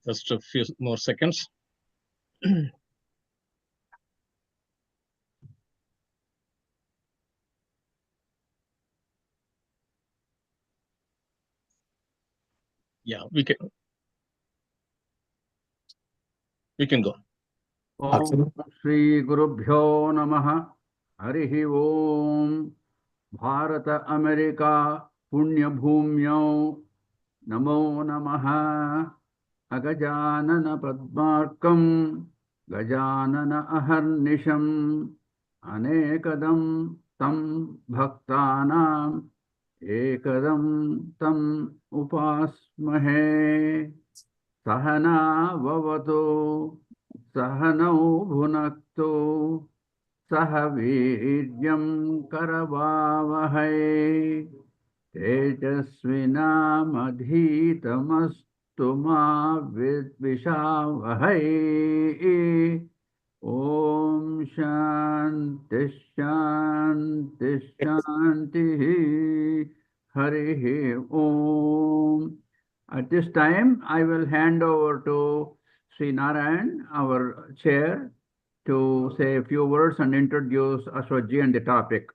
Just a few more seconds. Yeah, we can go. Om Shri Gurubhyo Namaha Harihi Om Bharata America Punya Bhumyo Namo Namaha Agajanana Padmarkam Gajanana Aharnisham Anekadam Tam Bhaktanam Ekadam Tam Upasmahe Sahana Vavato Sahanau Bhunakto Sahaviryam Karavavahai Tejasvinamadhitamastu ma vidvishavahai. Om Shanti Shanti Shanti Harihi Om. At this time, I will hand over to Sri Narayan, our chair, to say a few words and introduce Aswath and the topic.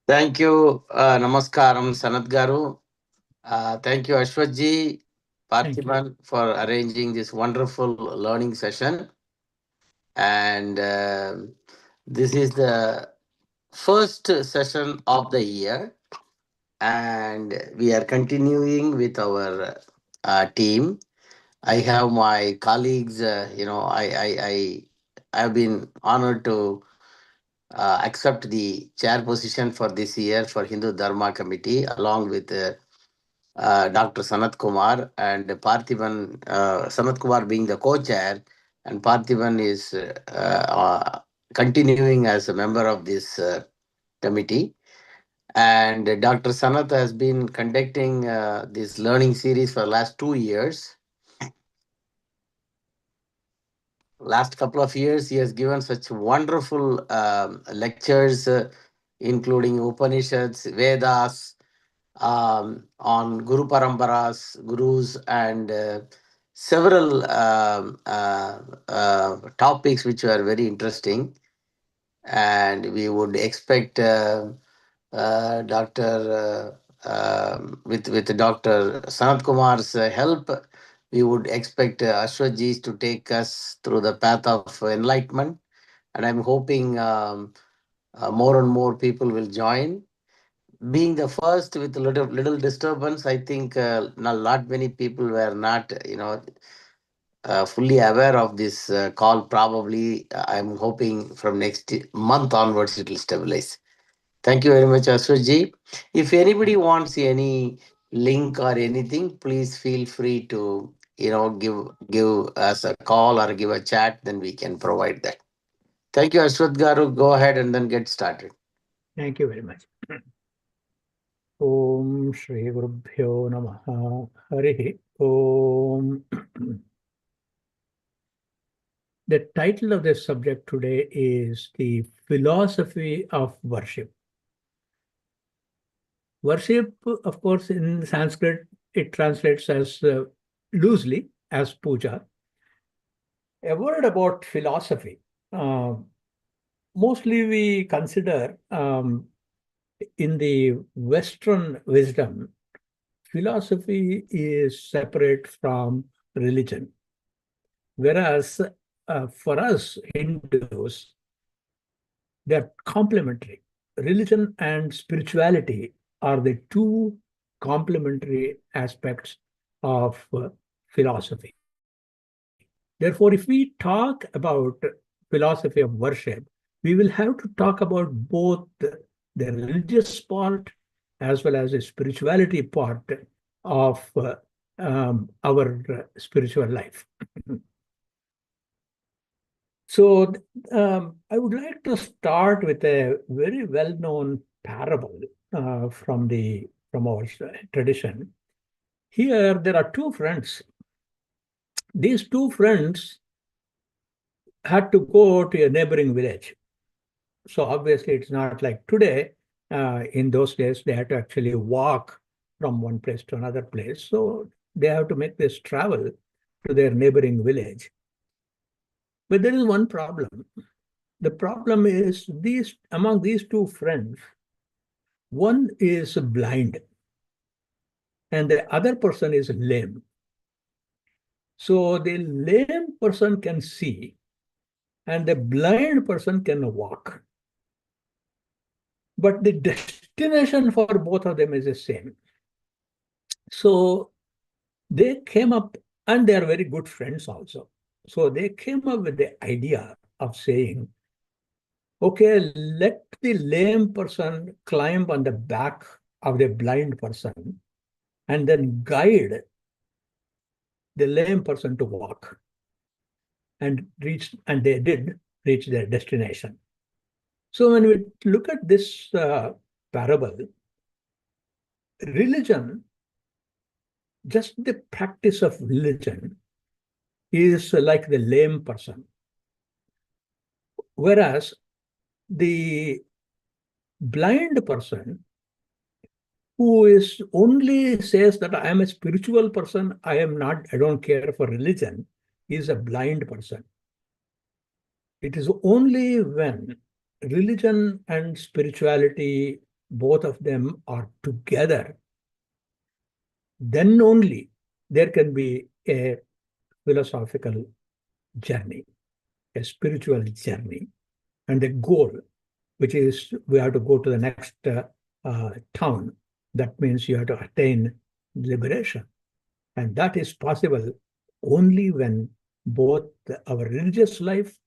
Thank you, Namaskaram, Sanat Garu. Thank you, Ashwath Parthiban, for arranging this wonderful learning session. And this is the first session of the year, and we are continuing with our team. I have my colleagues. I have been honored to accept the chair position for this year for Hindu Dharma Committee, along with Dr. Sanat Kumar and Parthiban. Sanat Kumar being the co-chair, and Parthiban is continuing as a member of this committee. And Dr. Sanat has been conducting this learning series for the last 2 years. Last couple of years, he has given such wonderful lectures, including Upanishads, Vedas, on Guru Paramparas, Gurus, and several topics which were very interesting. And we would expect with Dr. Sanat Kumar's help, we would expect Ashwath to take us through the path of enlightenment. And I'm hoping more and more people will join. Being the first with a little disturbance, I think not many people were not, fully aware of this call. Probably, I'm hoping from next month onwards it will stabilize. Thank you very much, Ashwath. If anybody wants any link or anything, please feel free to give us a call or give a chat. Then we can provide that. Thank you, Ashwath Garu. Go ahead and then get started. Thank you very much. Om Shri Gurubhyo Namaha Harihi Om. The title of this subject today is the philosophy of worship. Worship, of course, in Sanskrit, it translates as loosely as puja. A word about philosophy. Mostly we consider in the Western wisdom, philosophy is separate from religion. Whereas for us Hindus, they're complementary. Religion and spirituality are the two complementary aspects of philosophy. Therefore, if we talk about philosophy of worship, we will have to talk about both the religious part as well as the spirituality part of our spiritual life. So I would like to start with a very well-known parable from our tradition. Here there are two friends. These two friends had to go to a neighboring village. So obviously it's not like today. In those days, they had to actually walk from one place to another place. So they have to make this travel to their neighboring village. But there is one problem. The problem is among these two friends, one is blind and the other person is lame. So the lame person can see and the blind person can walk. But the destination for both of them is the same. So they came up, and they are very good friends also. So they came up with the idea of saying, okay, let the lame person climb on the back of the blind person and then guide the lame person to walk. And they did reach their destination. So when we look at this parable, religion, just the practice of religion is like the lame person. Whereas the blind person who is only says that I am a spiritual person, I don't care for religion, is a blind person. It is only when religion and spirituality, both of them are together, then only there can be a philosophical journey, a spiritual journey, and the goal, which is we have to go to the next town. That means you have to attain liberation. And that is possible only when both our religious life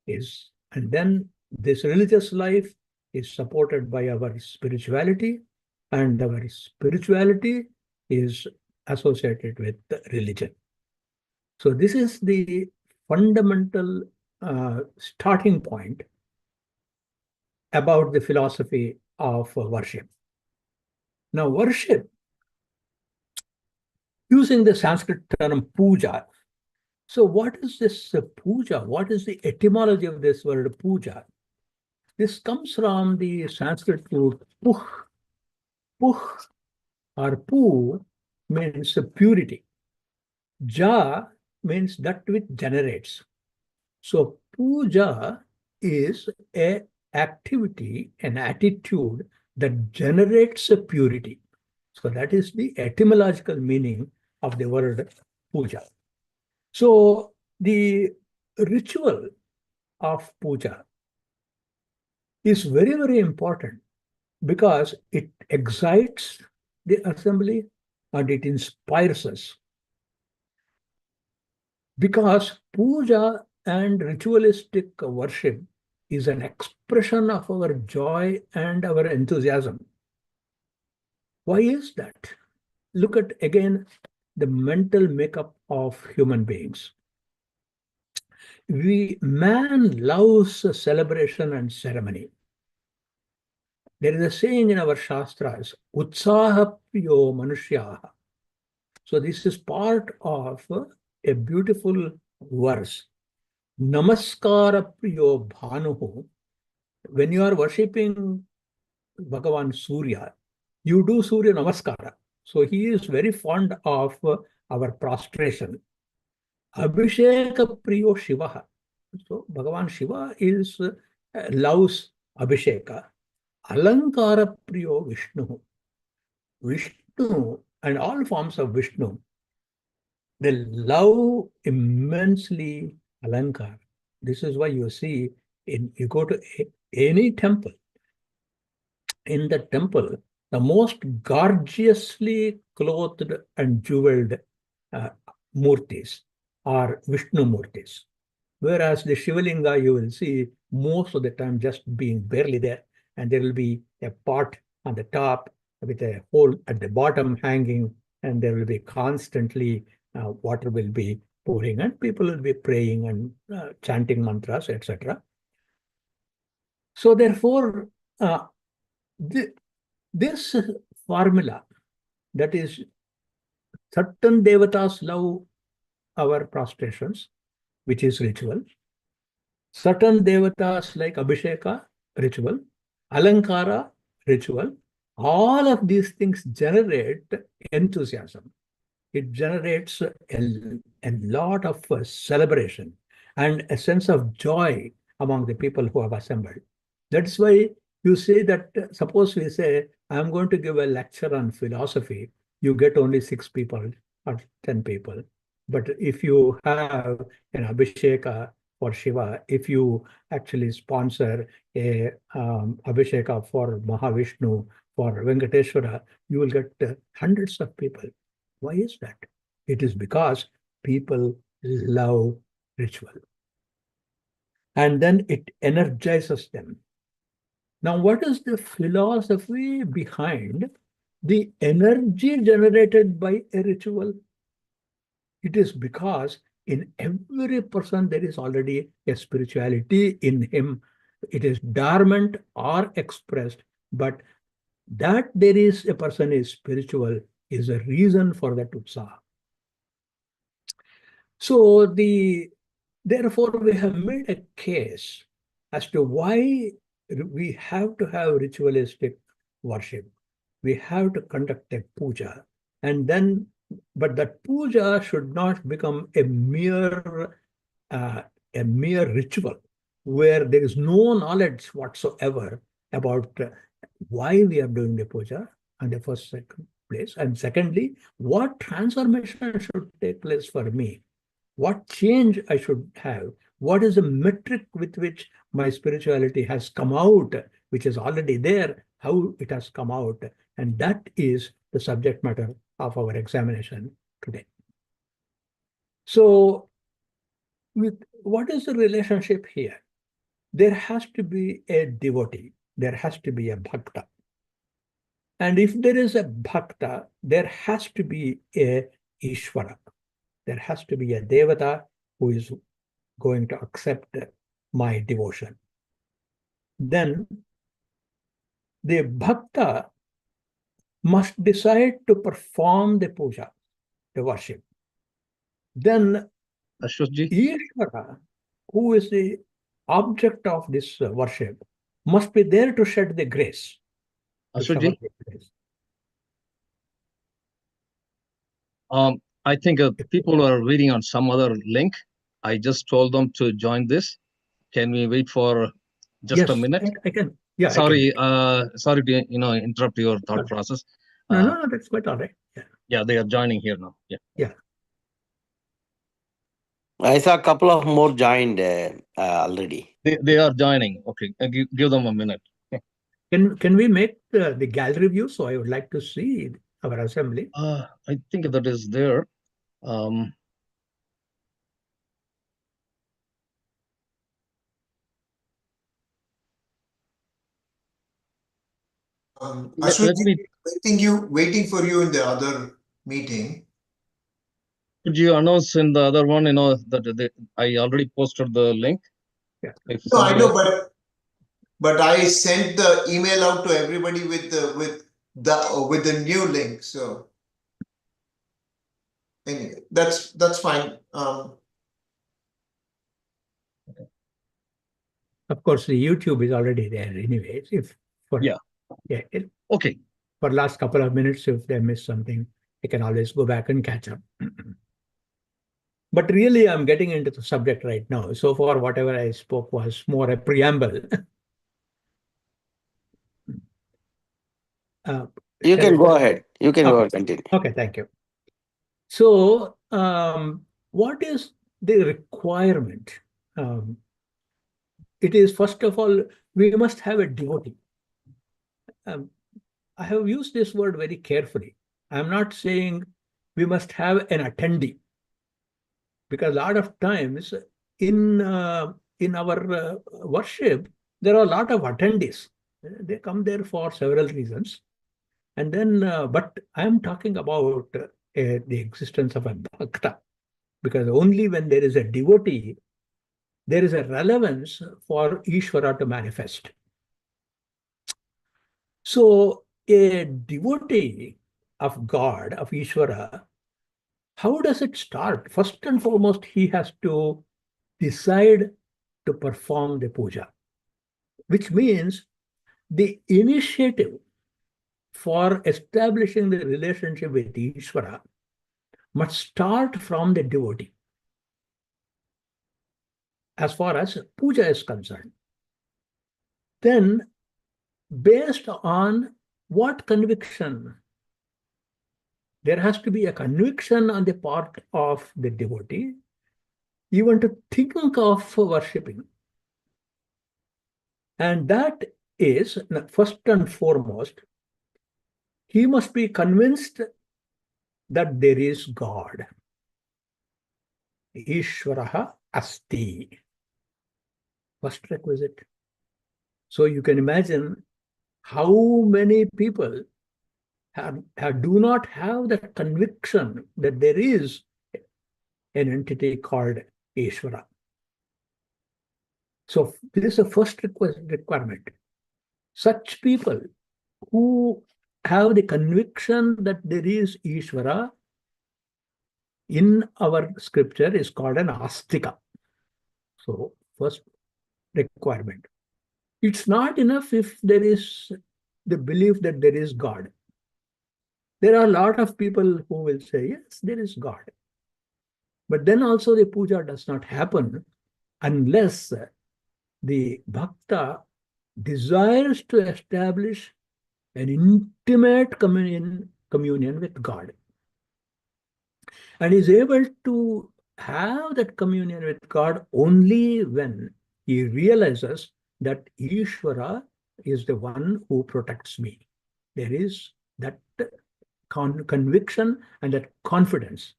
is, and then this religious life is supported by our spirituality, and our spirituality is associated with religion. So this is the fundamental starting point about the philosophy of worship. Now, worship, using the Sanskrit term puja. So what is this puja? What is the etymology of this word puja? This comes from the Sanskrit root puh. Puh or pu means purity. Ja means that which generates. So puja is an activity, an attitude that generates a purity. So that is the etymological meaning of the word puja. So the ritual of puja is very, very important because it excites the assembly and it inspires us. Because puja and ritualistic worship is an expression of our joy and our enthusiasm. Why is that? Look at again the mental makeup of human beings. Man loves celebration and ceremony. There is a saying in our Shastras, Utsaha Priyo Manushyaha. So this is part of a beautiful verse. Namaskara Priyo Bhanuhu. When you are worshipping Bhagavan Surya, you do Surya Namaskara. So he is very fond of our prostration. Abhisheka Priyo Shivaha. So Bhagavan Shiva loves Abhisheka. Alankara Priyo Vishnu. Vishnu and all forms of Vishnu, they love immensely Alankara. This is why you see, you go to any temple, in the temple, the most gorgeously clothed and jeweled murtis are Vishnu murtis. Whereas the Shivalinga, you will see most of the time just being barely there, and there will be a pot on the top with a hole at the bottom hanging, and there will be constantly water will be pouring, and people will be praying and chanting mantras, etc. So therefore, this formula, that is, certain devatas love our prostrations, which is ritual. Certain devatas like Abhisheka, ritual. Alankara, ritual. All of these things generate enthusiasm. it generates a lot of celebration and a sense of joy among the people who have assembled. That's why you say that, suppose we say, I'm going to give a lecture on philosophy, you get only 6 people or 10 people. But if you have an Abhisheka for Shiva, if you actually sponsor a Abhisheka for Mahavishnu, for Venkateshwara, you will get hundreds of people. Why is that? It is because people love ritual. And then it energizes them. Now, what is the philosophy behind the energy generated by a ritual? It is because in every person there is already a spirituality in him. It is dormant or expressed, but that there is a person is spiritual is a reason for that utsaha. So therefore we have made a case as to why we have to have ritualistic worship. We have to conduct a puja, and then, but that puja should not become a mere ritual where there is no knowledge whatsoever about why we are doing the puja in the first place, and secondly, what transformation should take place for me, what change I should have, what is the metric with which my spirituality has come out, which is already there, how it has come out, and that is the subject matter of our examination today. So, what is the relationship here? There has to be a devotee, there has to be a bhakta. And if there is a bhakta, there has to be a Ishvara. There has to be a devata who is going to accept my devotion. Then the bhakta must decide to perform the puja, the worship. Then Ashwathji, Ishvara, who is the object of this worship, must be there to shed the grace. Ashwathji, I think people are waiting on some other link. I just told them to join this. Can we wait for just a minute? I can. Yeah, sorry, I can. Sorry to interrupt your thought process. No, that's quite all right. Yeah. Yeah, they are joining here now. Yeah. Yeah. I saw a couple of more joined already. They are joining. Okay, give them a minute. Can we make the gallery view? So I would like to see our assembly. I think that is there. Ashwin, waiting for you in the other meeting. Could you announce in the other one, that I already posted the link? Yeah. No, I know, but I sent the email out to everybody with the new link. So anyway, that's fine. Of course, the YouTube is already there anyway. Okay. For last couple of minutes, if they miss something, I can always go back and catch up. But really, I'm getting into the subject right now. So far, whatever I spoke was more a preamble. You can go ahead. You can go ahead, continue. Okay, thank you. So, what is the requirement? It is, first of all, we must have a devotee. I have used this word very carefully. I'm not saying we must have an attendee, because a lot of times in our worship, there are a lot of attendees. They come there for several reasons. And then, but I'm talking about the existence of a bhakta, because only when there is a devotee, there is a relevance for Ishvara to manifest. So a devotee of God, of Ishvara, how does it start? First and foremost, he has to decide to perform the puja, which means the initiative for establishing the relationship with Ishvara must start from the devotee as far as puja is concerned. Then, based on what conviction? There has to be a conviction on the part of the devotee, even to think of worshipping. And that is, first and foremost, he must be convinced that there is God. Ishvaraha asti. First requisite. So you can imagine how many people do not have that conviction that there is an entity called Ishvara. So this is the first requirement. Such people who have the conviction that there is Ishvara in our scripture is called an astika. So first requirement. It's not enough if there is the belief that there is God. There are a lot of people who will say, yes, there is God. But then also the puja does not happen unless the bhakta desires to establish an intimate communion with God, and is able to have that communion with God only when he realizes that Ishvara is the one who protects me. There is that conviction and that confidence.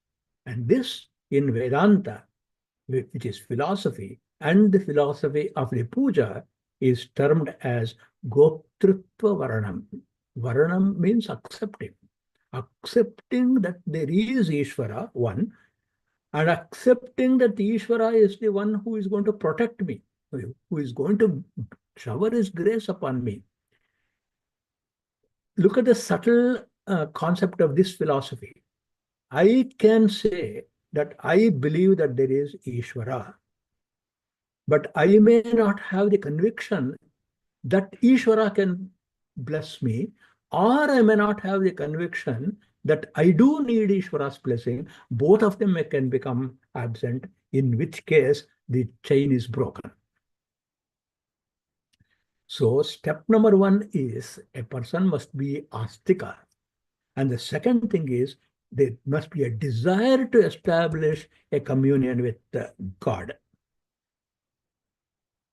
And this in Vedanta, which is philosophy, and the philosophy of the puja is termed as Gotrutva Varanam. Varanam means accepting. Accepting that there is Ishvara, one, and accepting that Ishvara is the one who is going to protect me, who is going to shower his grace upon me. Look at the subtle concept of this philosophy. I can say that I believe that there is Ishvara, but I may not have the conviction that Ishvara can bless me, or I may not have the conviction that I do need Ishvara's blessing. Both of them can become absent, in which case the chain is broken. So step number one is a person must be astika. And the second thing is there must be a desire to establish a communion with God.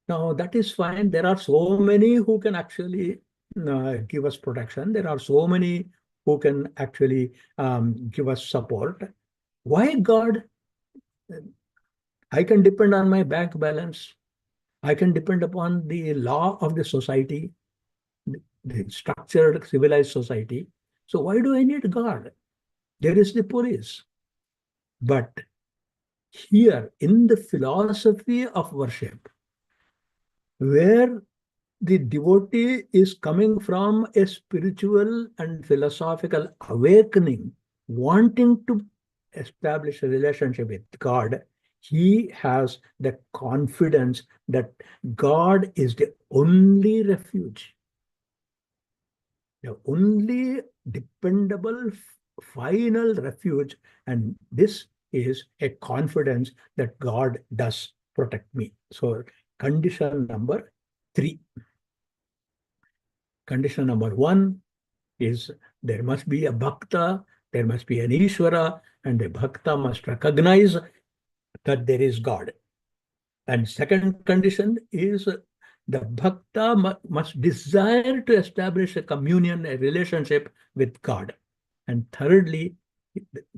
Now that is fine. There are so many who can actually give us protection. There are so many who can actually give us support. Why God? I can depend on my bank balance. I can depend upon the law of the society, the structured civilized society. So why do I need God? There is the police. But here in the philosophy of worship, where the devotee is coming from a spiritual and philosophical awakening, wanting to establish a relationship with God, he has the confidence that God is the only refuge, the only dependable final refuge, and this is a confidence that God does protect me. So condition number 3. Condition number 1 is there must be a bhakta, there must be an Ishvara, and the bhakta must recognize that there is God. And second condition is the bhakta must desire to establish a communion, a relationship with God. And thirdly,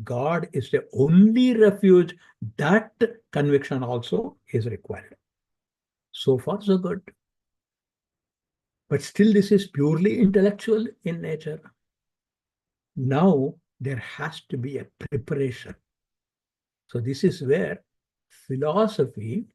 God is the only refuge. That conviction also is required. So far, so good. But still, this is purely intellectual in nature. Now, there has to be a preparation. So this is where philosophy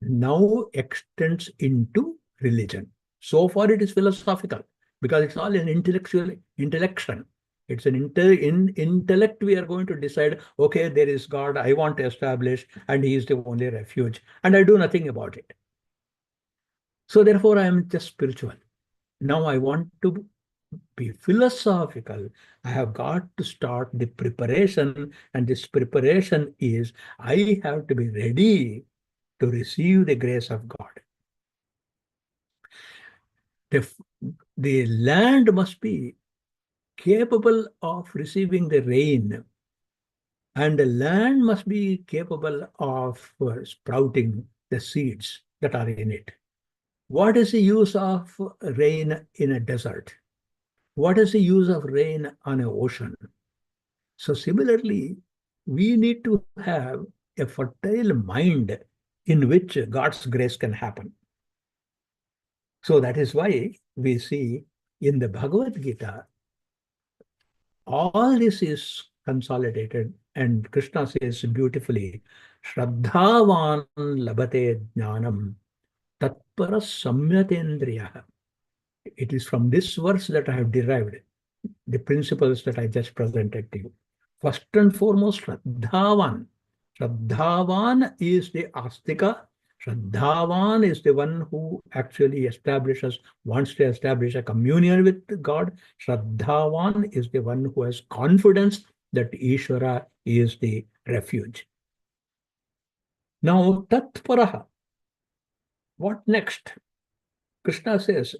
now extends into religion. So far, it is philosophical because it's all an intellection. It's an intellect. We are going to decide, okay, there is God, I want to establish, and he is the only refuge, and I do nothing about it. So therefore, I am just spiritual. Now I want to be philosophical, I have got to start the preparation, and this preparation is I have to be ready to receive the grace of God. The land must be capable of receiving the rain, and the land must be capable of sprouting the seeds that are in it. What is the use of rain in a desert? What is the use of rain on an ocean? So similarly, we need to have a fertile mind in which God's grace can happen. So that is why we see in the Bhagavad Gita, all this is consolidated, and Krishna says beautifully, Shraddhavan labate jnanam tatpara samyatendriya. It is from this verse that I have derived the principles that I just presented to you. First and foremost, Shraddhavan. Shraddhavan is the Astika. Shraddhavan is the one who actually wants to establish a communion with God. Shraddhavan is the one who has confidence that Ishvara is the refuge. Now, Tatparaha. What next? Krishna says,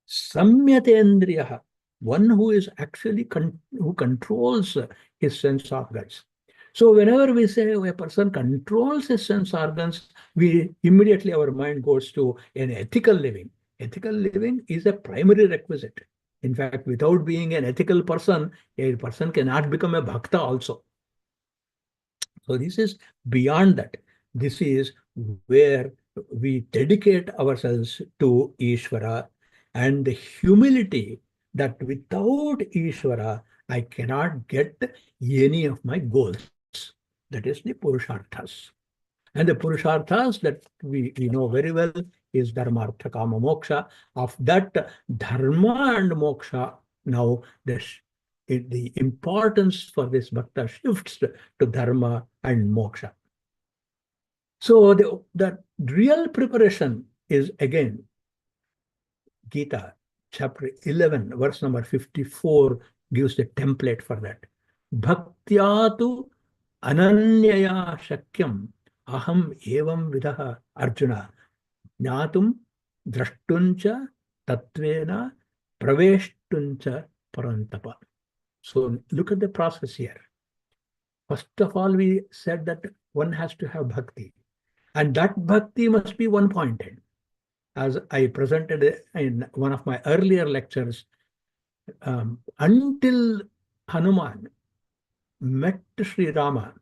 Samyatendriyaha, one who is actually who controls his sense organs. So whenever we say a person controls his sense organs, we immediately our mind goes to an ethical living. Ethical living is a primary requisite. In fact, without being an ethical person, a person cannot become a bhakta also. So this is beyond that. This is where we dedicate ourselves to Ishvara, and the humility that without Ishvara, I cannot get any of my goals. That is the Purusharthas. And the Purusharthas that we know very well is Dharma, Artha, Kama, Moksha. Of that Dharma and Moksha, now the importance for this bhakta shifts to Dharma and Moksha. So the real preparation is again Gita, chapter 11, verse number 54 gives the template for that. Bhaktyatu ananyaya shakyam aham evam vidaha Arjuna jnatum drashtuncha tatvena praveshtuncha parantapa. So look at the process here. First of all, we said that one has to have bhakti, and that bhakti must be one-pointed. As I presented in one of my earlier lectures, until Hanuman met Sri Rama,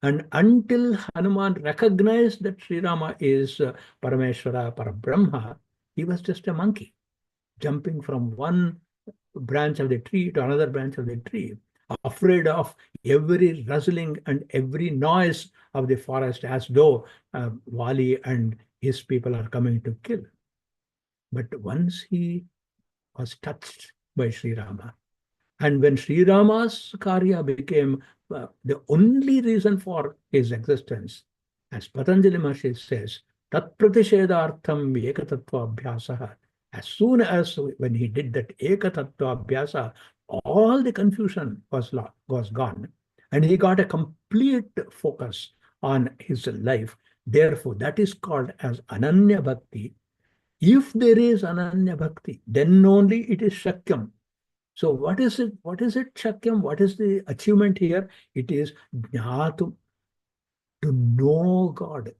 and until Hanuman recognized that Sri Rama is Parameshwara, Parabrahma, he was just a monkey, jumping from one branch of the tree to another branch of the tree, afraid of every rustling and every noise of the forest, as though Vali and his people are coming to kill. But once he was touched by Sri Rama, and when Sri Rama's karya became the only reason for his existence, as Patanjali Maharshi says, Tat Pratishedhartham Ekatattva Abhyasaha. As soon as when he did that Ekatattva Abhyasa, all the confusion was gone, and he got a complete focus on his life. Therefore, that is called as Ananya Bhakti. If there is Ananya Bhakti, then only it is Shakyam. So what is it? What is it, Shakyam? What is the achievement here? It is Jnatum, to know God.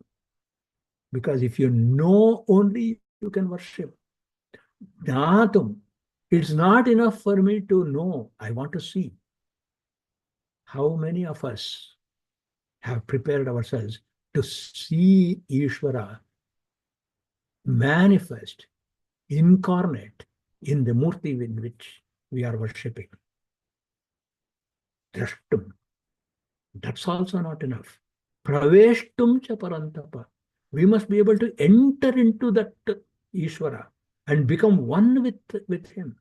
Because if you know only, you can worship. Jnatum, it's not enough for me to know. I want to see. How many of us have prepared ourselves to see Ishvara manifest, incarnate in the Murti in which we are worshipping? Drashtum. That's also not enough. Praveshtum cha parantapa. We must be able to enter into that Ishvara and become one with him.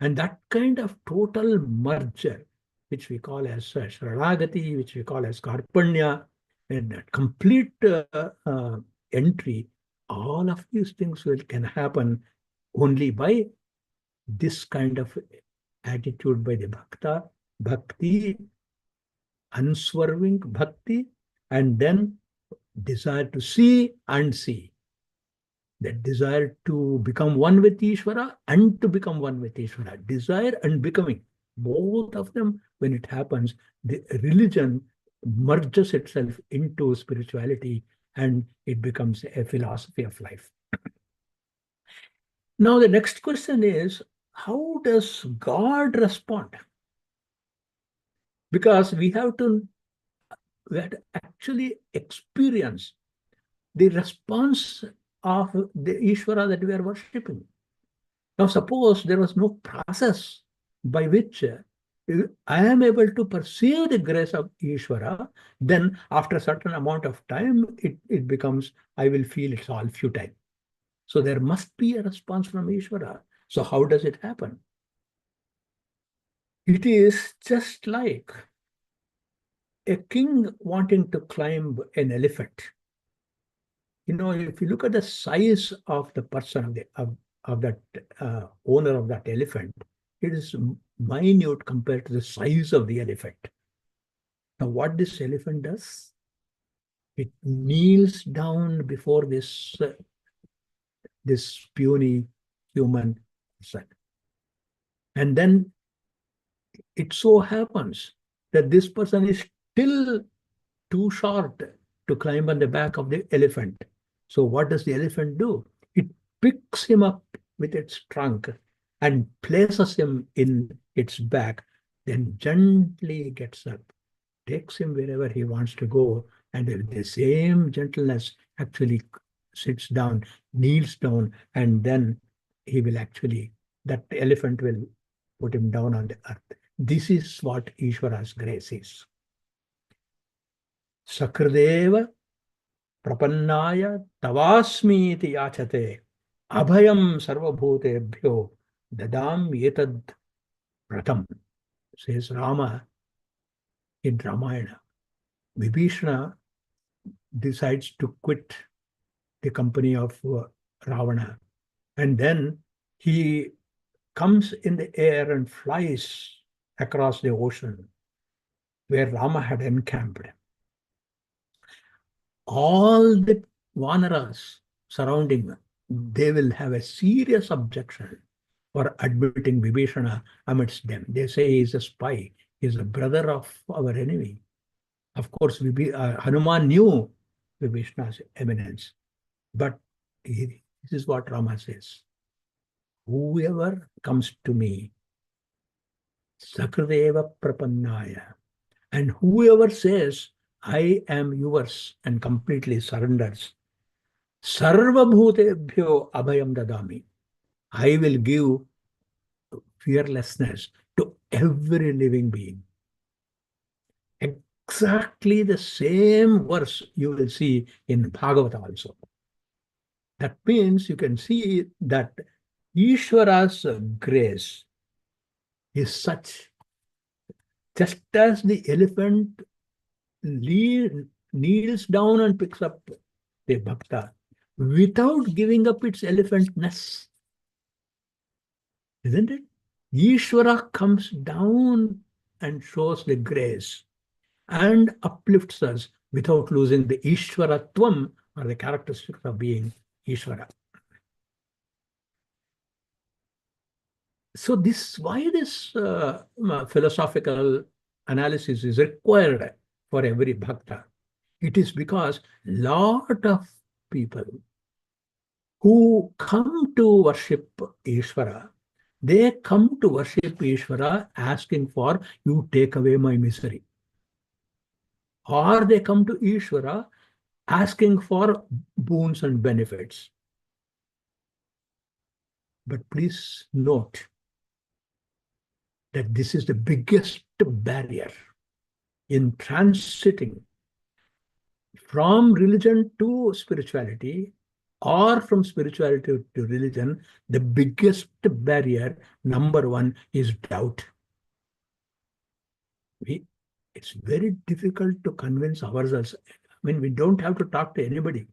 And that kind of total merger, which we call as Sharanagati, which we call as Karpanya, and complete entry, all of these things can happen only by this kind of attitude by the bhakti, unswerving bhakti, and then desire to see and see. That desire to become one with Ishvara and to become one with Ishvara. Desire and becoming. Both of them, when it happens, the religion merges itself into spirituality and it becomes a philosophy of life. Now, the next question is, how does God respond? Because we have to actually experience the response of the Ishvara that we are worshipping. Now, suppose there was no process by which I am able to perceive the grace of Ishvara, then after a certain amount of time, it becomes, I will feel it's all futile. So there must be a response from Ishvara. So how does it happen? It is just like a king wanting to climb an elephant. You know, if you look at the size of the person of that owner of that elephant, it is minute compared to the size of the elephant. Now, what this elephant does, it kneels down before this puny human person. And then it so happens that this person is still too short to climb on the back of the elephant. So what does the elephant do? It picks him up with its trunk and places him in its back, then gently gets up, takes him wherever he wants to go, and with the same gentleness actually sits down, kneels down, and then he will actually, that elephant will put him down on the earth. This is what Ishvara's grace is. Sakrideva prapannaya tavasmiti yachate abhayam sarvabhutebhyo dadam yetad pratam, says Rama in Ramayana. Vibhishana decides to quit the company of Ravana, and then he comes in the air and flies across the ocean where Rama had encamped. All the Vanaras surrounding them, they will have a serious objection for admitting Vibhishana amidst them. They say he is a spy, he is a brother of our enemy. Of course, Hanuman knew Vibhishana's eminence, but this is what Rama says. Whoever comes to me, Sakrideva Prapannaya, and whoever says, I am yours and completely surrenders, Sarva Bhutebhyo Abhayam Dadami, I will give fearlessness to every living being. Exactly the same verse you will see in Bhagavata also. That means you can see that Ishvara's grace is such, just as the elephant kneels down and picks up the bhakta without giving up its elephantness. Isn't it? Ishvara comes down and shows the grace and uplifts us without losing the Ishvaratvam, or the characteristics of being Ishvara. So why this philosophical analysis is required for every bhakta? It is because lot of people who come to worship Ishvara, they come to worship Ishvara asking for, you take away my misery. Or they come to Ishvara asking for boons and benefits. But please note that this is the biggest barrier in transiting from religion to spirituality, or from spirituality to religion. The biggest barrier, number one, is doubt. It's very difficult to convince ourselves. I mean, we don't have to talk to anybody.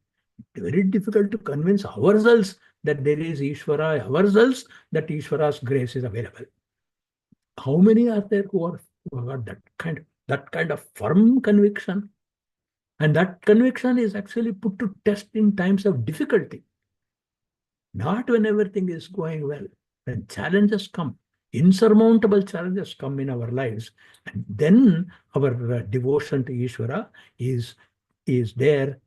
very difficult to convince ourselves that there is Ishvara, ourselves that Ishvara's grace is available. How many are there who have that kind of firm conviction? And that conviction is actually put to test in times of difficulty. Not when everything is going well. When challenges come, insurmountable challenges come in our lives, and then our devotion to Ishvara is there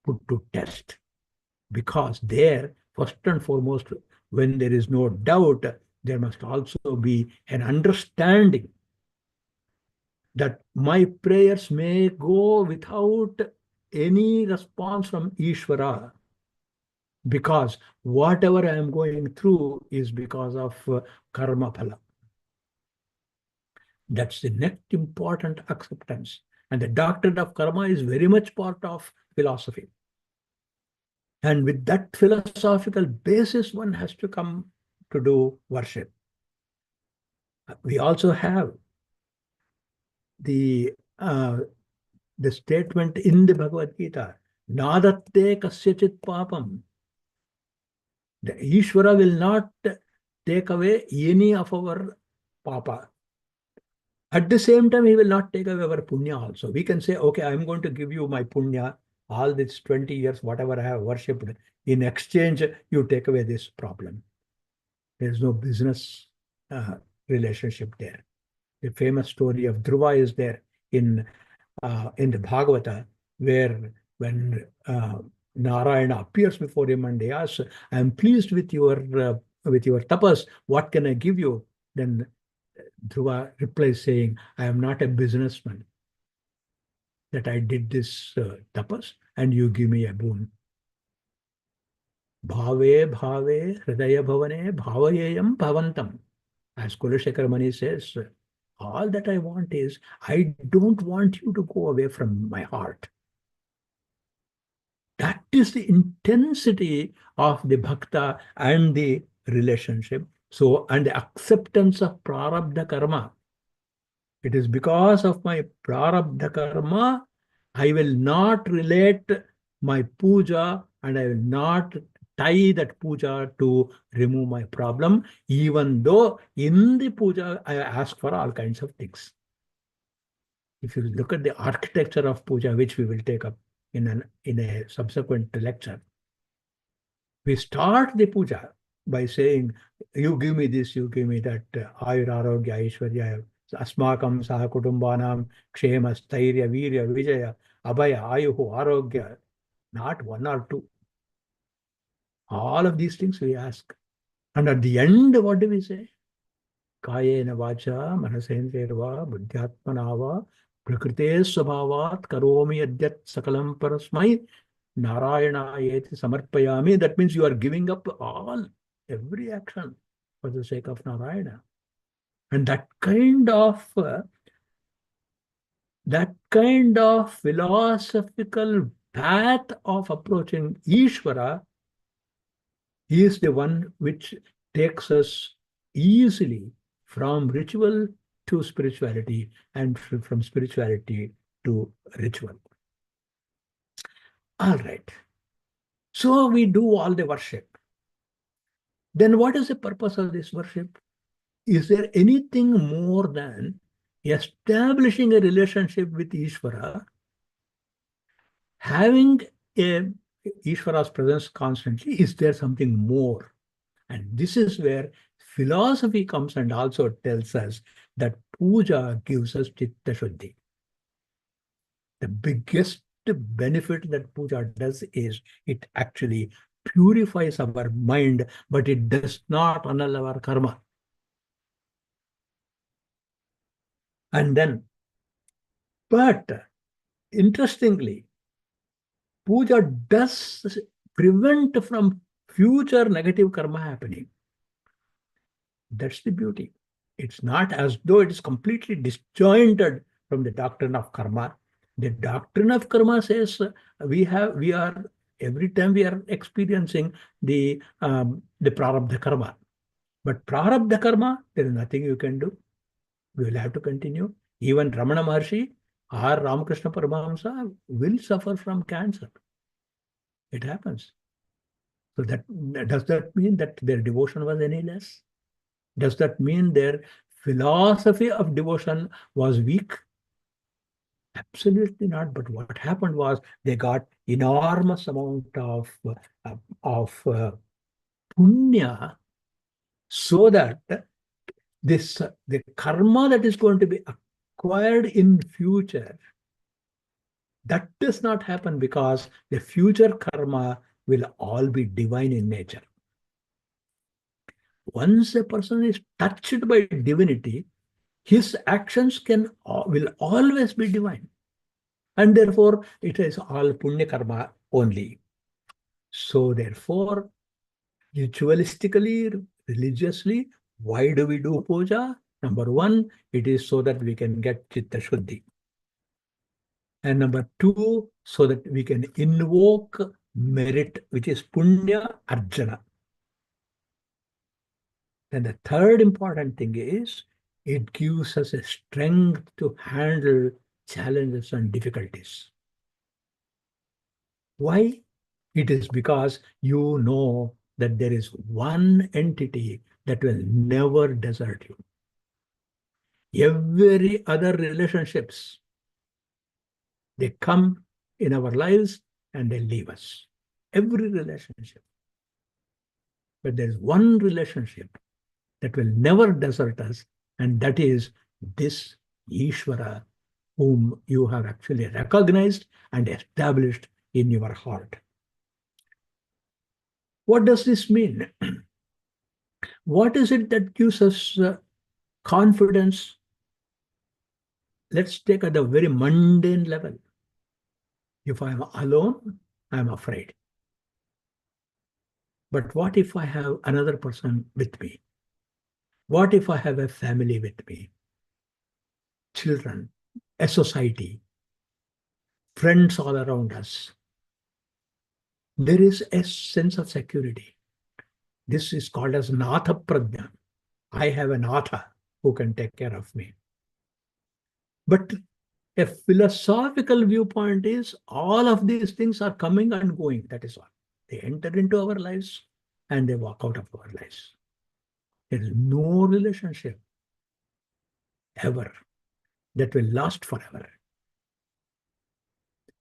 put to test. Because there, first and foremost, when there is no doubt, there must also be an understanding that my prayers may go without any response from Ishvara, because whatever I am going through is because of karma phala. That's the next important acceptance. And the doctrine of karma is very much part of philosophy. And with that philosophical basis, one has to come to do worship. We also have the statement in the Bhagavad Gita, Nadatte kasyachit papam. The Ishvara will not take away any of our papa. At the same time, he will not take away our punya also. We can say, okay, I'm going to give you my punya, all these 20 years, whatever I have worshipped. In exchange, you take away this problem. There's no business relationship there. The famous story of Dhruva is there in the Bhagavata, where when Narayana appears before him and he asks, I am pleased with your tapas, what can I give you? Then Dhruva replies saying, I am not a businessman, that I did this tapas and you give me a boon. Bhave bhave hridaya bhavane bhavayeyam bhavantam. As Kulashekar Mani says, all that I want is, I don't want you to go away from my heart. That is the intensity of the bhakta and the relationship. So, and the acceptance of prarabdha karma. It is because of my prarabdha karma, I will not relate my puja and I will not tie that puja to remove my problem, even though in the puja I ask for all kinds of things. If you look at the architecture of puja, which we will take up in a subsequent lecture, we start the puja by saying, you give me this, you give me that, ayur arogya aishwarya, asmakam saha kutumbanam, kshema stairya virya vijaya, abhaya ayuhu arogya, not one or two. All of these things we ask. And at the end, what do we say? Kayena vacha manasendrva buddhyatmanava prakrite svabhavat karomi adyat sakalam parasmai Narayana yeti samarpayami. That means you are giving up every action for the sake of Narayana. And that kind of philosophical path of approaching Ishvara is the one which takes us easily from ritual to spirituality and from spirituality to ritual. All right. So we do all the worship. Then what is the purpose of this worship? Is there anything more than establishing a relationship with Ishvara, having Ishvara's presence constantly? Is there something more? And this is where philosophy comes and also tells us that puja gives us chitta shuddhi. The biggest benefit that puja does is it actually purifies our mind, but it does not annul our karma. And then, but interestingly, puja does prevent from future negative karma happening. That's the beauty. It's not as though it is completely disjointed from the doctrine of karma. The doctrine of karma says we are every time we are experiencing the prarabdha karma. But prarabdha karma, there is nothing you can do. We will have to continue. Even Ramana Maharshi or Ramakrishna Paramahamsa will suffer from cancer. It happens. So does that mean that their devotion was any less? Does that mean their philosophy of devotion was weak? Absolutely not. But what happened was they got enormous amount of punya, so that the karma that is going to be acquired in future, that does not happen, because the future karma will all be divine in nature. Once a person is touched by divinity, his actions will always be divine. And therefore, it is all punya karma only. So therefore, ritualistically, religiously, why do we do puja? Number one, it is so that we can get chitta shuddhi. And number two, so that we can invoke merit, which is punya arjana. And the third important thing is, it gives us a strength to handle challenges and difficulties. Why? It is because you know that there is one entity that will never desert you. Every other relationships, they come in our lives and they leave us. Every relationship. But there is one relationship that will never desert us, and that is this Ishvara, whom you have actually recognized and established in your heart. What does this mean? What is it that gives us confidence? Let's take at the very mundane level. If I'm alone, I'm afraid. But what if I have another person with me? What if I have a family with me? Children, a society, friends all around us. There is a sense of security. This is called as Natha Prajna. I have a Natha who can take care of me. But a philosophical viewpoint is all of these things are coming and going. That is all. They enter into our lives and they walk out of our lives. There is no relationship ever that will last forever.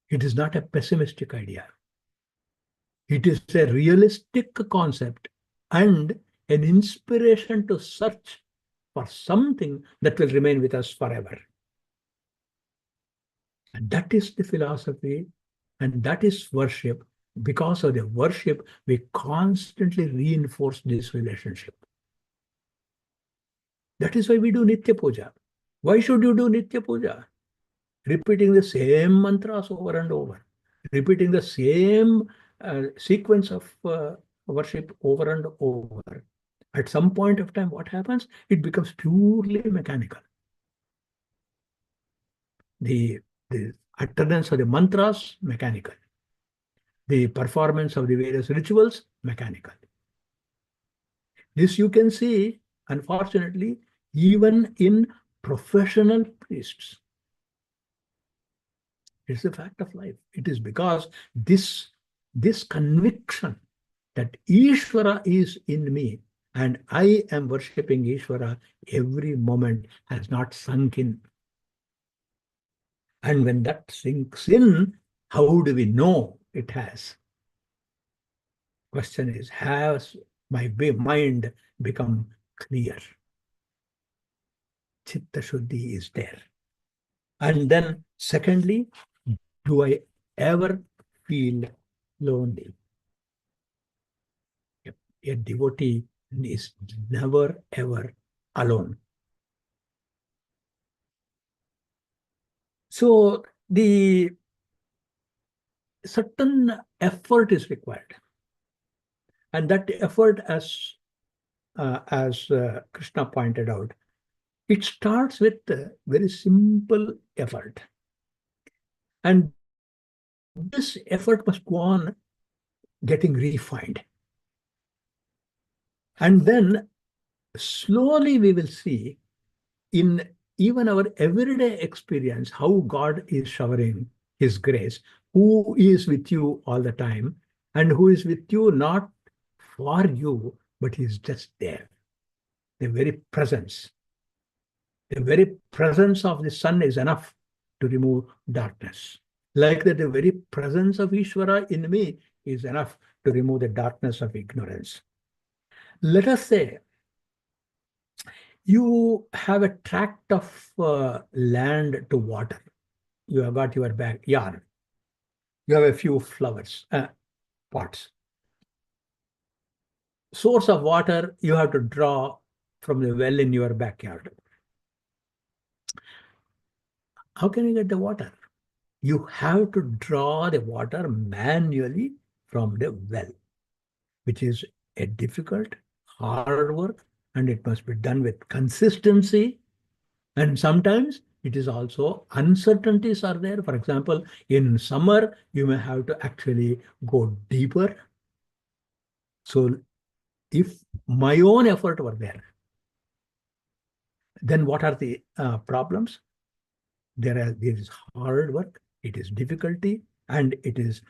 It is not a pessimistic idea. It is a realistic concept and an inspiration to search for something that will remain with us forever. And that is the philosophy, and that is worship. Because of the worship, we constantly reinforce this relationship. That is why we do Nitya Puja. Why should you do Nitya Puja? Repeating the same mantras over and over, repeating the same sequence of worship over and over. At some point of time, what happens? It becomes purely mechanical. The utterance of the mantras, mechanical. The performance of the various rituals, mechanical. This you can see, unfortunately, even in professional priests. It's a fact of life. It is because this conviction that Ishvara is in me and I am worshipping Ishvara every moment has not sunk in. And when that sinks in, how do we know it has? Question is, has my mind become clear? Chitta Shuddhi is there. And then secondly, do I ever feel lonely? A devotee is never ever alone. So the certain effort is required. And that effort, as Krishna pointed out, it starts with a very simple effort. And this effort must go on getting refined. And then slowly we will see in even our everyday experience how God is showering His grace, who is with you all the time, and who is with you not for you, but he is just there. The very presence. The very presence of the sun is enough to remove darkness. Like that, the very presence of Ishvara in me is enough to remove the darkness of ignorance. Let us say you have a tract of land to water. You have got your backyard. You have a few flowers, pots. Source of water you have to draw from the well in your backyard. How can you get the water? You have to draw the water manually from the well, which is a difficult, hard work, and it must be done with consistency. And sometimes it is also uncertainties are there. For example, in summer, you may have to actually go deeper. So if my own effort were there, then what are the problems? There is hard work, it is difficulty, and it is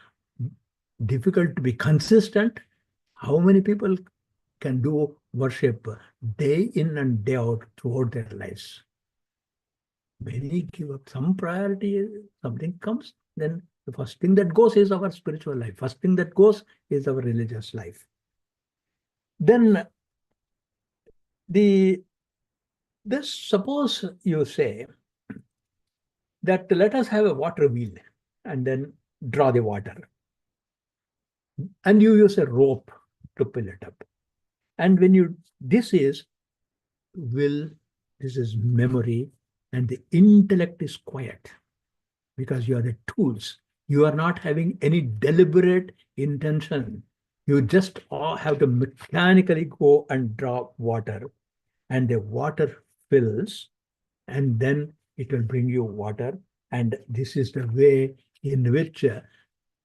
difficult to be consistent. How many people can do worship day in and day out throughout their lives? Many give up some priority, something comes, then the first thing that goes is our spiritual life. First thing that goes is our religious life. Then this suppose you say that let us have a water wheel and then draw the water. And you use a rope to pull it up. And when this is will, this is memory, and the intellect is quiet because you are the tools. You are not having any deliberate intention. You just have to mechanically go and draw water, and the water fills, and then it will bring you water. And this is the way in which a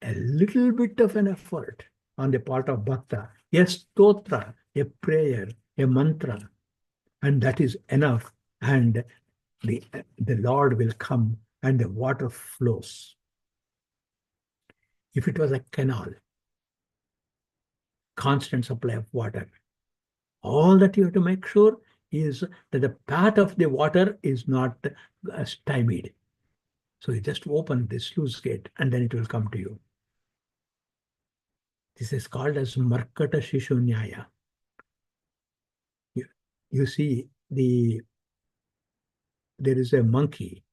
little bit of an effort on the part of bhakta, a stotra, a prayer, a mantra, and that is enough. And the Lord will come and the water flows. If it was a canal, constant supply of water, all that you have to make sure is that the path of the water is not stymied. So you just open the sluice gate and then it will come to you. This is called as Markata Shishu Nyaya. You see, there is a monkey,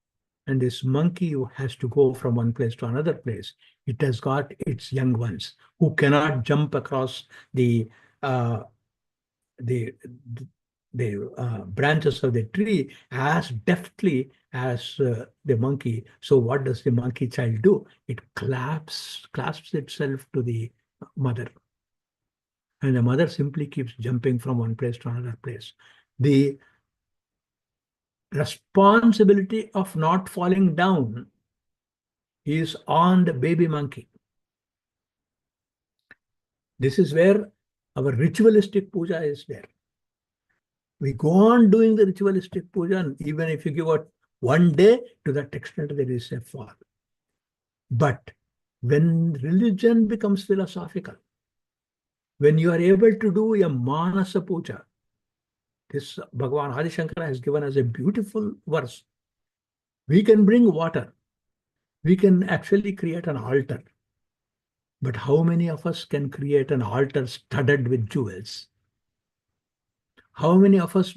and this monkey has to go from one place to another place. It has got its young ones who cannot jump across the branches of the tree as deftly as the monkey. So what does the monkey child do? It clasps itself to the mother. And the mother simply keeps jumping from one place to another place. The responsibility of not falling down is on the baby monkey. This is where our ritualistic puja is there. We go on doing the ritualistic puja, and even if you give out one day, to that extent there is a fall. But when religion becomes philosophical, when you are able to do a manasa puja, this Bhagavan Adi Shankara has given us a beautiful verse. We can bring water. We can actually create an altar. But how many of us can create an altar studded with jewels? How many of us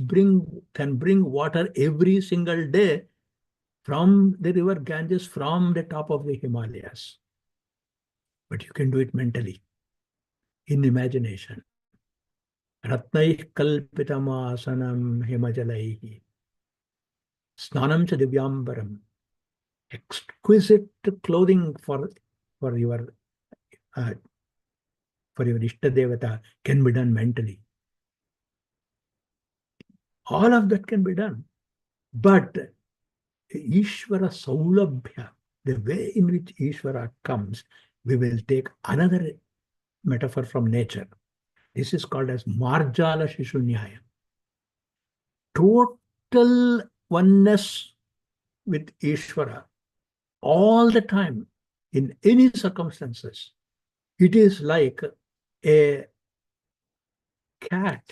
can bring water every single day from the river Ganges, from the top of the Himalayas? But you can do it mentally, in imagination. Ratnaih kalpitam asanam himajalaihi. Snanam cha divyambaram. Exquisite clothing for your Ishta Devata can be done mentally. All of that can be done. But Ishvara Saulabhya, the way in which Ishvara comes, we will take another metaphor from nature. This is called as Marjala Shishunyaya. Total oneness with Ishvara all the time, in any circumstances. It is like a cat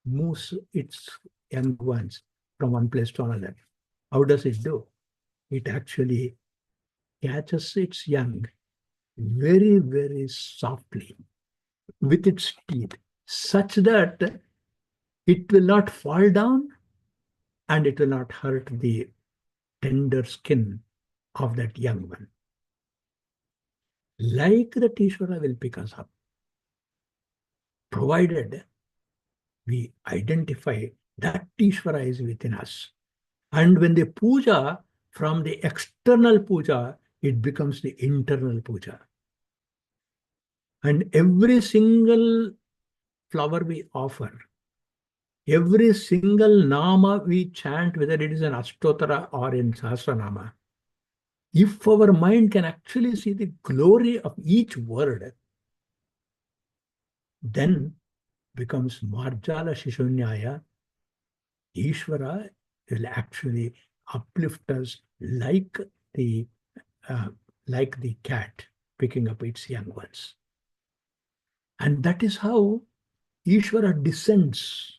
moves its young ones from one place to another. How does it do? It actually catches its young very, very softly with its teeth, such that it will not fall down and it will not hurt the tender skin of that young one. Like that Ishvara will pick us up, provided we identify that Ishvara is within us. And when the puja, from the external puja, it becomes the internal puja. And every single flower we offer, every single nama we chant, whether it is an Ashtotara or in Sahasranama, if our mind can actually see the glory of each word, then becomes Marjala Shishunyaya, Ishvara will actually uplift us like the cat picking up its young ones. And that is how Ishvara descends.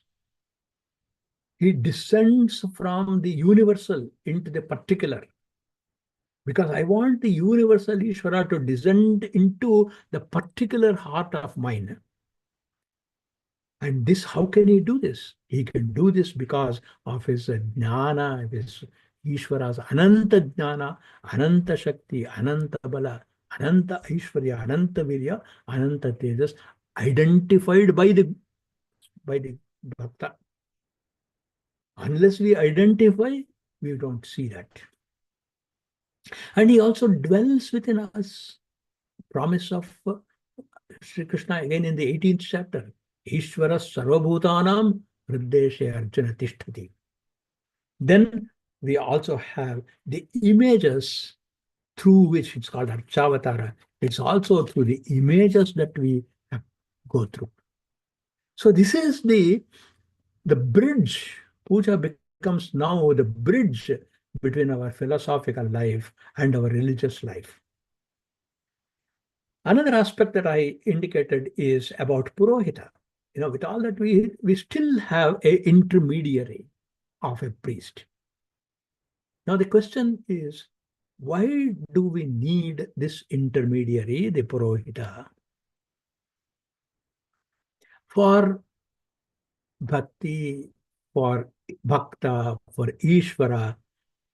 He descends from the universal into the particular. Because I want the universal Ishvara to descend into the particular heart of mine. And this, how can he do this? He can do this because of his jnana, his Ishvara's Ananta Jnana, Ananta Shakti, Ananta Bala, Ananta Aishwarya, Ananta Virya, Ananta Tejas, identified by the Bhakta. Unless we identify, we don't see that. And he also dwells within us. Promise of Sri Krishna again in the 18th chapter. Ishvara sarvabhutanam hriddeshe arjuna tishtati. Then we also have the images through which it's called Archavatara. It's also through the images that we go through. So this is the bridge. Puja becomes now the bridge between our philosophical life and our religious life. Another aspect that I indicated is about Purohita. With all that, we still have an intermediary of a priest. Now the question is, why do we need this intermediary, the Purohita? For bhakti, for bhakta, for Ishvara,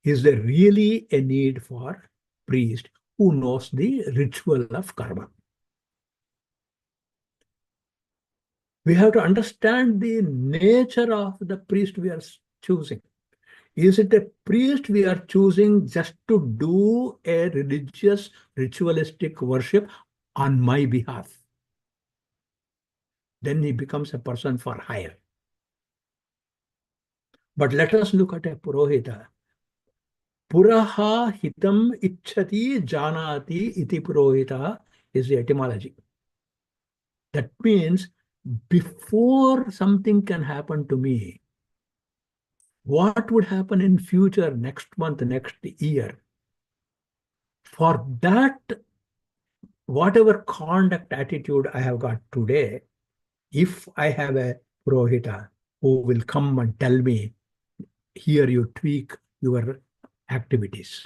is there really a need for priest who knows the ritual of karma? We have to understand the nature of the priest we are choosing. Is it a priest we are choosing just to do a religious, ritualistic worship on my behalf? Then he becomes a person for hire. But let us look at a Purohita. Puraha hitam ichhati janati iti Purohita is the etymology. That means before something can happen to me, what would happen in future, next month, next year? For that, whatever conduct attitude I have got today, if I have a Purohita who will come and tell me, here you tweak your activities,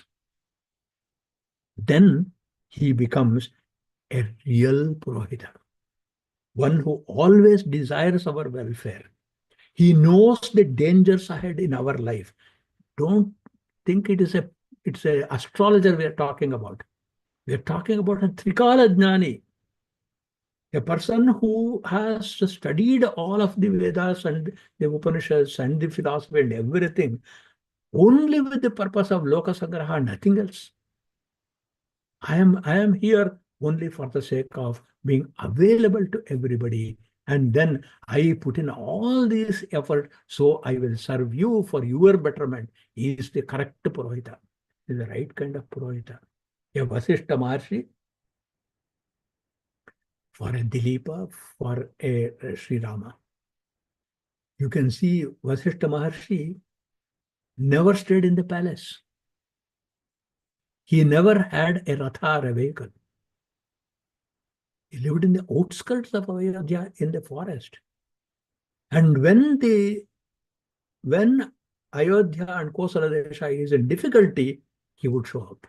then he becomes a real Purohita, one who always desires our welfare. He knows the dangers ahead in our life. Don't think it's a astrologer we are talking about. We are talking about a Trikala Jnani, a person who has studied all of the Vedas and the Upanishads and the philosophy and everything, only with the purpose of Loka Sangraha, nothing else. I am here only for the sake of being available to everybody. And then I put in all this effort, so I will serve you for your betterment. He is the correct Purohita. He is the right kind of Purohita. A Vasishta Maharshi, for a Dilipa, for a Sri Rama. You can see Vasishta Maharshi never stayed in the palace. He never had a ratha or a vehicle. He lived in the outskirts of Ayodhya in the forest. And when Ayodhya and Kosala Desha is in difficulty, he would show up.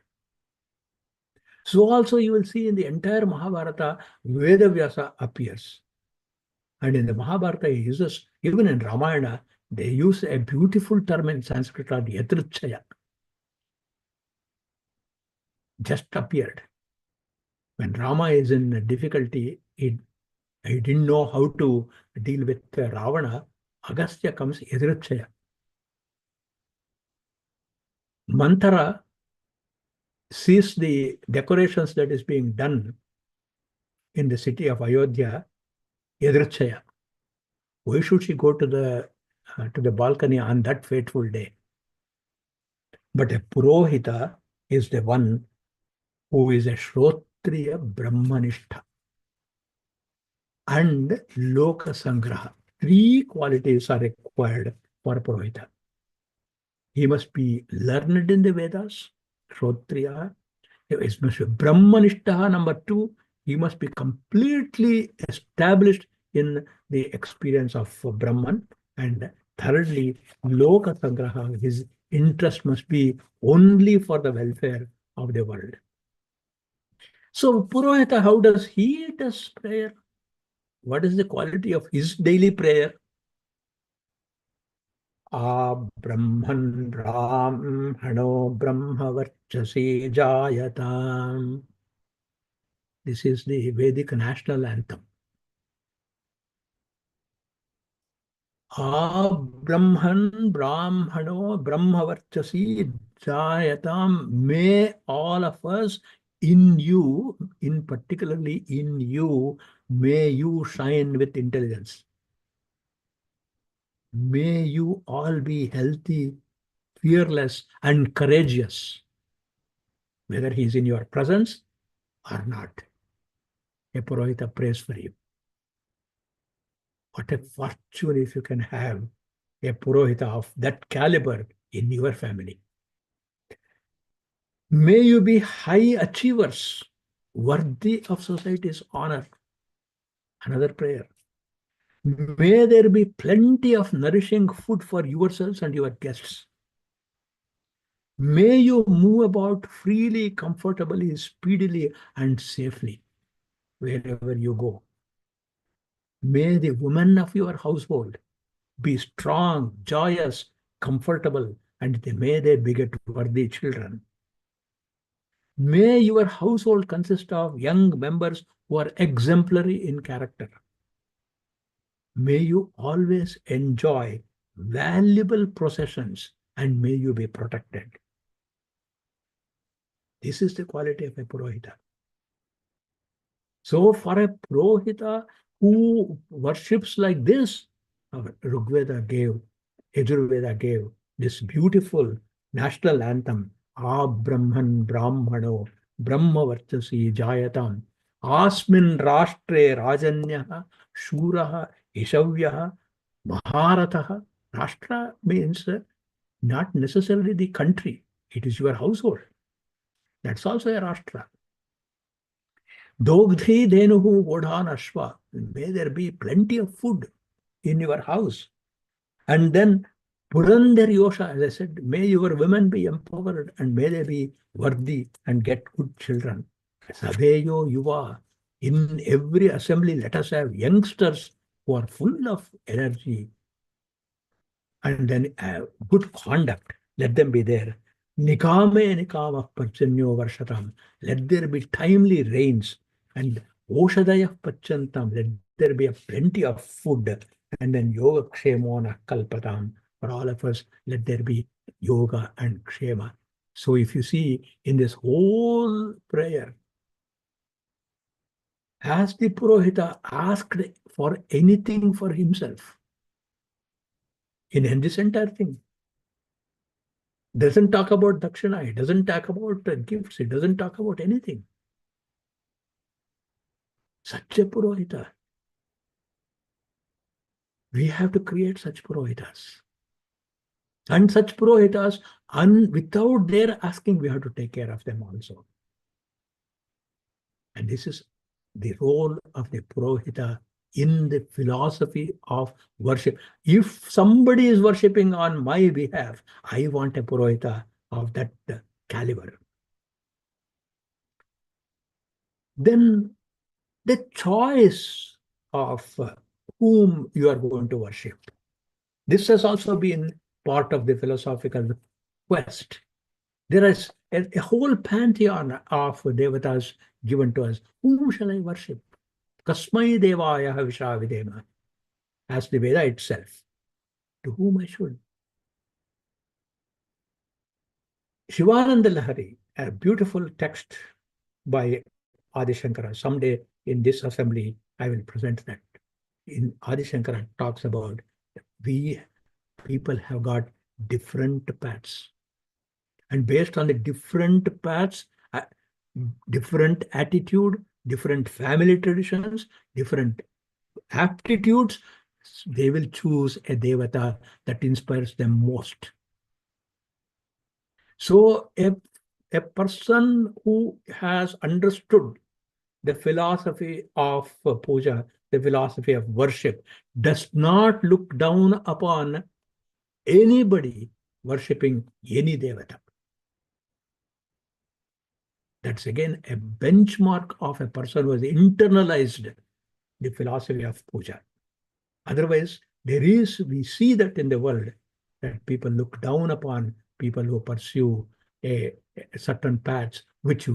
So also you will see in the entire Mahabharata, Vedavyasa appears. And in the Mahabharata, he uses, even in Ramayana, they use a beautiful term in Sanskrit called Yatrachaya. Just appeared. When Rama is in difficulty, he didn't know how to deal with Ravana. Agastya comes Yatrachaya. Manthara sees the decorations that is being done in the city of Ayodhya, Yadrachaya. Why should she go to the balcony on that fateful day? But a Purohita is the one who is a Shrotriya Brahmanistha and Loka Sangraha. Three qualities are required for a Purohita. He must be learned in the Vedas, Shrotriya. He must be Brahmanistha. Number two, he must be completely established in the experience of Brahman. And thirdly, Loka Sangraha, his interest must be only for the welfare of the world. So Purohita, how does he does prayer? What is the quality of his daily prayer? Brahman Brahmano Brahmavarchasi Jayatam. This is the Vedic national anthem. Brahman Brahmano Brahmavarchasi Jayatam. May all of us in you, in particularly in you, may you shine with intelligence. May you all be healthy, fearless, and courageous, whether he is in your presence or not. A Purohita prays for you. What a fortune if you can have a Purohita of that caliber in your family. May you be high achievers, worthy of society's honor. Another prayer. May there be plenty of nourishing food for yourselves and your guests. May you move about freely, comfortably, speedily, and safely wherever you go. May the women of your household be strong, joyous, comfortable, and may they beget worthy children. May your household consist of young members who are exemplary in character. May you always enjoy valuable possessions and may you be protected. This is the quality of a Purohita. So for a Purohita who worships like this, Rigveda gave, Yajurveda gave this beautiful national anthem, Brahman Brahmano Brahmavarchasi Jayatam Asmin Rashtre Rajanyaha Shuraha Ishavyaha Maharataha. Rashtra means not necessarily the country, it is your household. That's also a Rashtra. Dogdhi Denuhu Vodhan Ashva. May there be plenty of food in your house. And then Purandar Yosha, as I said, may your women be empowered and may they be worthy and get good children. Sabeyo Yuva. In every assembly, let us have youngsters who are full of energy. And then good conduct. Let them be there. Nikame Nikama Pachanyo Varshatam. Let there be timely rains. And Oshadaya Pachantam. Let there be a plenty of food. And then Yoga Kshemona Kalpatam. For all of us, let there be yoga and kshema. So if you see in this whole prayer, has the Purohita asked for anything for himself? In this entire thing. Doesn't talk about dakshina, it doesn't talk about gifts, it doesn't talk about anything. Such a Purohita. We have to create such Purohitas. And such Purohitas, without their asking, we have to take care of them also. And this is the role of the Purohita in the philosophy of worship. If somebody is worshipping on my behalf, I want a Purohita of that caliber. Then the choice of whom you are going to worship. This has also been part of the philosophical quest. There is a whole pantheon of devatas given to us. Whom shall I worship? Kasmai devaya vishavidema, as the Veda itself. To whom I should? Shivananda Lahari, a beautiful text by Adi Shankara. Someday in this assembly, I will present that. In Adi Shankara talks about we people have got different paths. And based on the different paths, different attitude, different family traditions, different aptitudes, they will choose a devata that inspires them most. So a person who has understood the philosophy of puja, the philosophy of worship, does not look down upon anybody worshipping any devata. That's again a benchmark of a person who has internalized the philosophy of puja. Otherwise, we see that in the world, that people look down upon people who pursue a certain paths which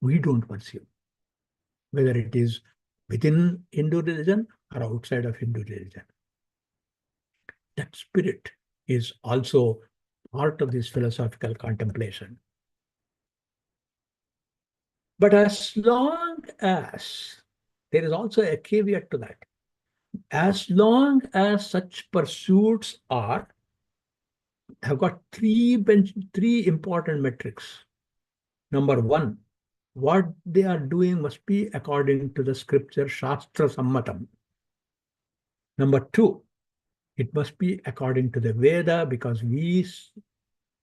we don't pursue, whether it is within Hindu religion or outside of Hindu religion. That spirit is also part of this philosophical contemplation. But as long as, there is also a caveat to that, as long as such pursuits have got three important metrics. Number one, what they are doing must be according to the scripture, Shastra Sammatam. Number two, it must be according to the Veda, because we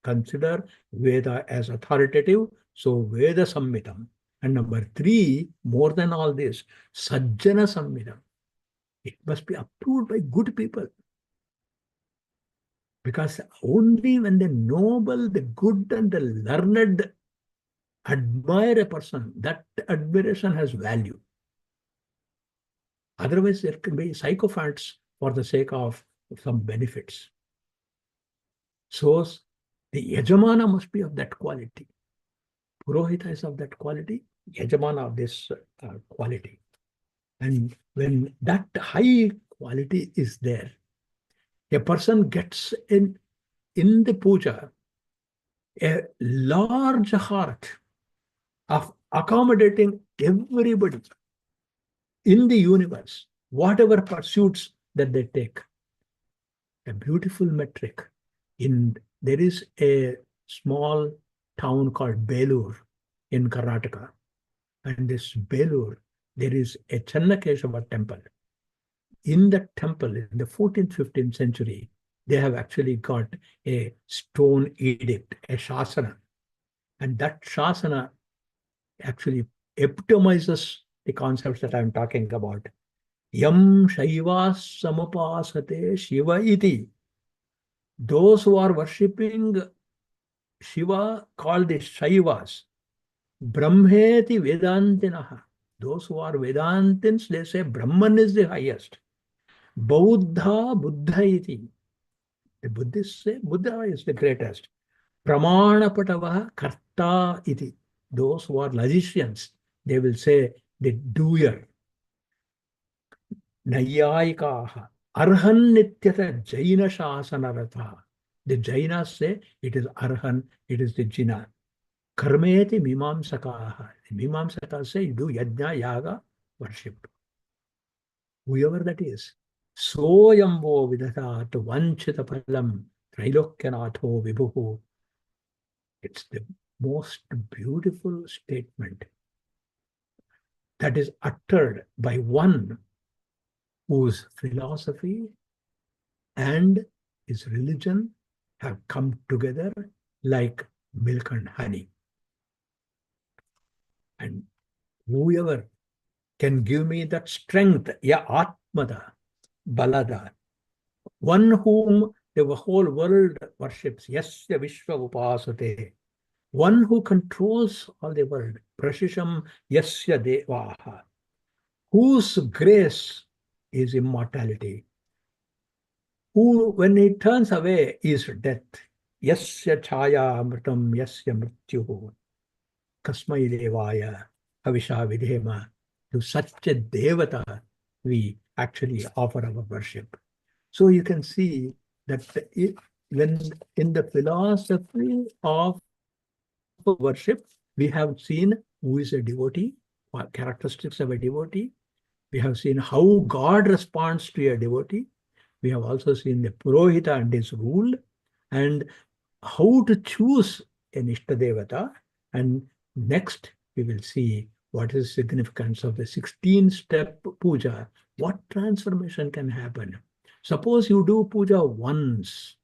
consider Veda as authoritative, so Veda Sammitam. And number three, more than all this, Sajjana Sammitam. It must be approved by good people. Because only when the noble, the good, and the learned admire a person, that admiration has value. Otherwise, there can be sycophants for the sake of some benefits. So the Yajamana must be of that quality. Purohita is of that quality, Yajamana of this quality. And when that high quality is there, a person gets in the puja a large heart of accommodating everybody in the universe, whatever pursuits that they take. A beautiful metric. There is a small town called Belur in Karnataka. And this Belur, there is a Channakeshava temple. In that temple, in the 14th, 15th century, they have actually got a stone edict, a shasana. And that shasana actually epitomizes the concepts that I'm talking about. Yam Shaivas Samapasate Shiva iti. Those who are worshipping Shiva called the Shaivas. Brahmeti Vedantinaha. Those who are Vedantins, they say Brahman is the highest. Buddha Buddha iti. The Buddhists say Buddha is the greatest. Pramanapatava Karta iti. Those who are logicians, they will say the doer. Nayayikaha. Arhan nityata Jaina Shasanarata. The Jainas say it is Arhan, it is the Jina. Karmeti Mimamsakaha. The Mimamsakas say you do Yajna, Yaga, worship. Whoever that is. Soyambo vidata to vanchita palam Trilokyanatho Vibhuhu. It's the most beautiful statement that is uttered by one whose philosophy and his religion have come together like milk and honey. And whoever can give me that strength, ya Atmada, Balada, one whom the whole world worships, Yasya Vishwa Upasate, one who controls all the world, Prashisham Yasya Devaha, whose grace is immortality, who, when he turns away, is death. Yasya Chaya Amritam Yasya Mrityuhu, Kasmai Devaya Havisha Vidhema. To such a Devata, we actually offer our worship. So you can see that when in the philosophy of worship, we have seen who is a devotee, what characteristics of a devotee. We have seen how God responds to a devotee. We have also seen the Purohita and his rule, and how to choose an Ishtadevata. And next, we will see what is the significance of the 16-step puja. What transformation can happen? Suppose you do puja once.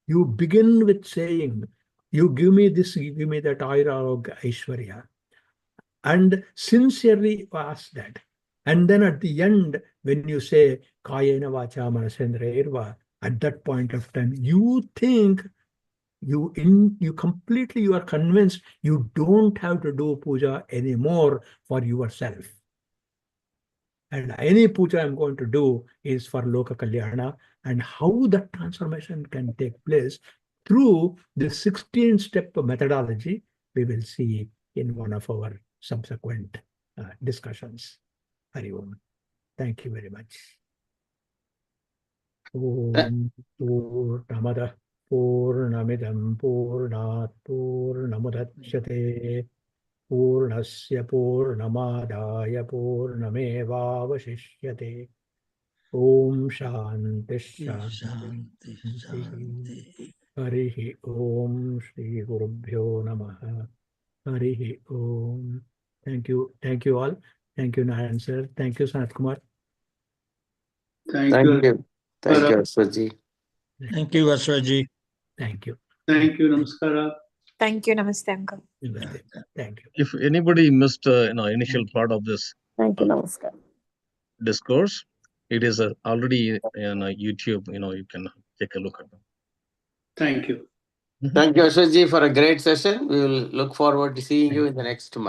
You begin with saying, you give me this, give me that, Airarogya Aishwarya. And sincerely ask that. And then at the end, when you say, Kayena Vacha Manasendra Irva, at that point of time, you think you completely, you are convinced you don't have to do puja anymore for yourself. And any puja I'm going to do is for Loka Kalyana, and how that transformation can take place through the 16-step methodology, we will see in one of our subsequent discussions. Hari Om. Thank you very much. Om Purnamada Purnamidam Purnat Purnamudachyate Purnasya Purnamadaya Purnamevavashishyate. Om Shanti Shanti Shanti. Harihi Om Shri Gurubhyo Namaha. Harihi Om. Thank you all. Thank you, Narayan sir. Thank you, Sanat Kumar. Thank you, Aswath. Thank you, Aswaji. Thank you. Thank you, Namaskara. Thank you, Namaste, Uncle. Thank you. If anybody missed initial part of this Thank you, Namaskar. discourse, it is already on YouTube. You can take a look at it. Thank you. Thank you, Aswath, for a great session. We will look forward to seeing you in the next month.